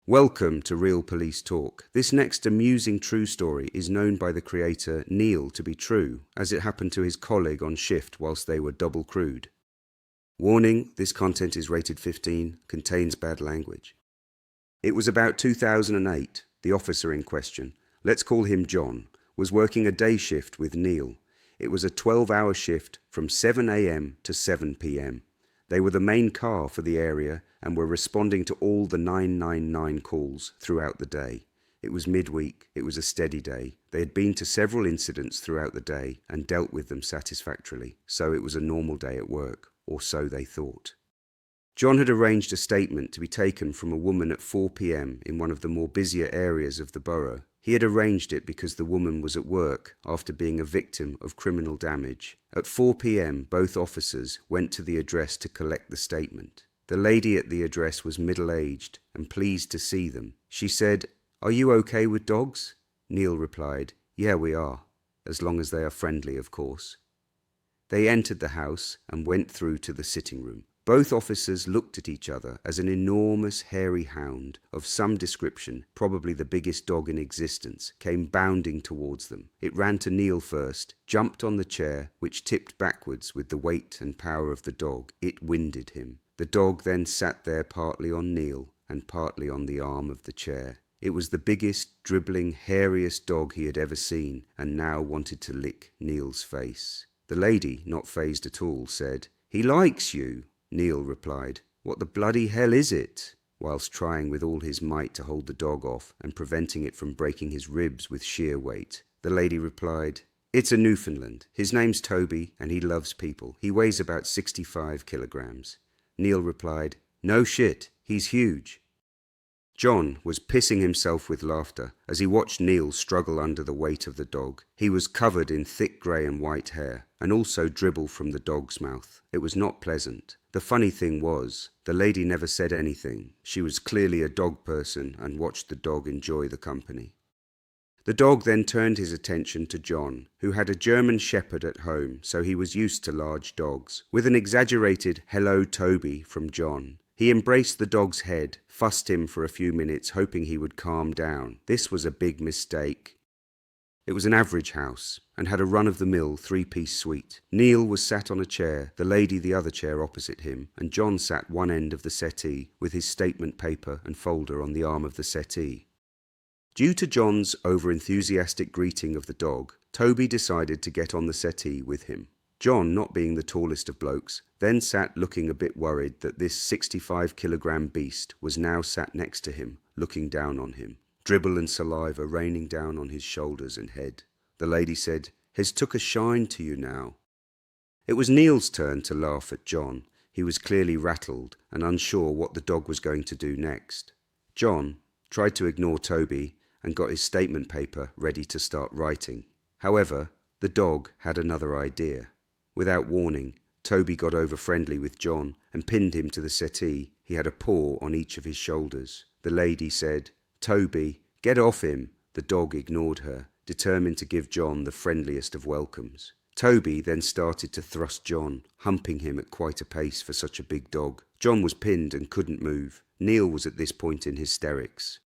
Welcome to Real Police Talk. This next amusing true story is known by the creator Neil to be true, as it happened to his colleague on shift whilst they were double crewed. Warning, this content is rated 15, contains bad language. It was about 2008. The officer in question, let's call him John, was working a day shift with Neil. It was a 12-hour shift from 7 a.m. to 7 p.m. They were the main car for the area and were responding to all the 999 calls throughout the day. It was midweek. It was a steady day. They had been to several incidents throughout the day and dealt with them satisfactorily, so it was a normal day at work, or so they thought. John had arranged a statement to be taken from a woman at 4 p.m. in one of the more busier areas of the borough. He had arranged it because the woman was at work after being a victim of criminal damage. At 4 p.m, both officers went to the address to collect the statement. The lady at the address was middle-aged and pleased to see them. She said, "Are you okay with dogs?" Neil replied, "Yeah, we are, as long as they are friendly, of course." They entered the house and went through to the sitting room. Both officers looked at each other as an enormous hairy hound of some description, probably the biggest dog in existence, came bounding towards them. It ran to Neil first, jumped on the chair, which tipped backwards with the weight and power of the dog. It winded him. The dog then sat there partly on Neil and partly on the arm of the chair. It was the biggest, dribbling, hairiest dog he had ever seen, and now wanted to lick Neil's face. The lady, not fazed at all, said, "He likes you." Neil replied, "What the bloody hell is it?" whilst trying with all his might to hold the dog off and preventing it from breaking his ribs with sheer weight. The lady replied, "It's a Newfoundland. His name's Toby and he loves people. He weighs about 65 kilograms. Neil replied, "No shit, he's huge." John was pissing himself with laughter as he watched Neil struggle under the weight of the dog. He was covered in thick grey and white hair, and also dribble from the dog's mouth. It was not pleasant. The funny thing was, the lady never said anything. She was clearly a dog person and watched the dog enjoy the company. The dog then turned his attention to John, who had a German Shepherd at home, so he was used to large dogs. With an exaggerated "Hello, Toby" from John, he embraced the dog's head, fussed him for a few minutes, hoping he would calm down. This was a big mistake. It was an average house, and had a run-of-the-mill three-piece suite. Neil was sat on a chair, the lady the other chair opposite him, and John sat one end of the settee, with his statement paper and folder on the arm of the settee. Due to John's over-enthusiastic greeting of the dog, Toby decided to get on the settee with him. John, not being the tallest of blokes, then sat looking a bit worried that this 65-kilogram beast was now sat next to him, looking down on him, dribble and saliva raining down on his shoulders and head. The lady said, "Hes took a shine to you now." It was Neil's turn to laugh at John. He was clearly rattled and unsure what the dog was going to do next. John tried to ignore Toby and got his statement paper ready to start writing. However, the dog had another idea. Without warning, Toby got over friendly with John and pinned him to the settee. He had a paw on each of his shoulders. The lady said, "Toby, get off him." The dog ignored her, determined to give John the friendliest of welcomes. Toby then started to thrust John, humping him at quite a pace for such a big dog. John was pinned and couldn't move. Neil was at this point in hysterics.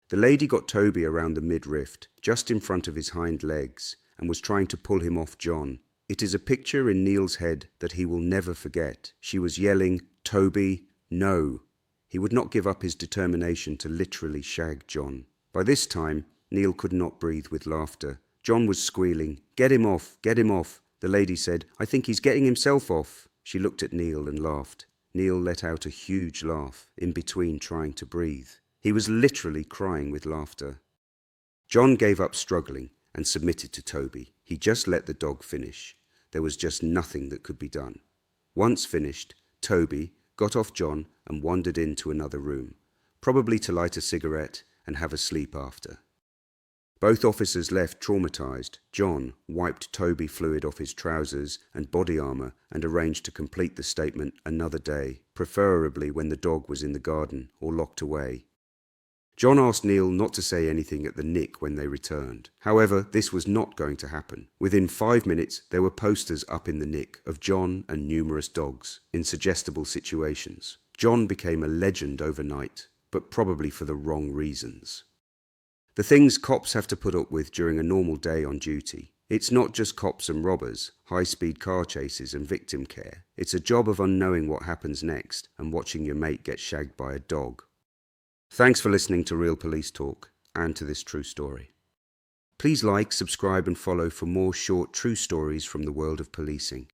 The lady got Toby around the midriff, just in front of his hind legs, and was trying to pull him off John. It is a picture in Neil's head that he will never forget. She was yelling, "Toby, no." He would not give up his determination to literally shag John. By this time, Neil could not breathe with laughter. John was squealing, "Get him off, get him off." The lady said, "I think he's getting himself off." She looked at Neil and laughed. Neil let out a huge laugh, in between trying to breathe. He was literally crying with laughter. John gave up struggling and submitted to Toby. He just let the dog finish. There was just nothing that could be done. Once finished, Toby got off John and wandered into another room, probably to light a cigarette and have a sleep after. Both officers left traumatized. John wiped Toby fluid off his trousers and body armor and arranged to complete the statement another day, preferably when the dog was in the garden or locked away. John asked Neil not to say anything at the Nick when they returned. However, this was not going to happen. Within 5 minutes, there were posters up in the Nick of John and numerous dogs in suggestible situations. John became a legend overnight. but probably for the wrong reasons. The things cops have to put up with during a normal day on duty. It's not just cops and robbers, high-speed car chases and victim care. It's a job of unknowing what happens next and watching your mate get shagged by a dog. Thanks for listening to Real Police Talk and to this true story. Please like, subscribe and follow for more short true stories from the world of policing.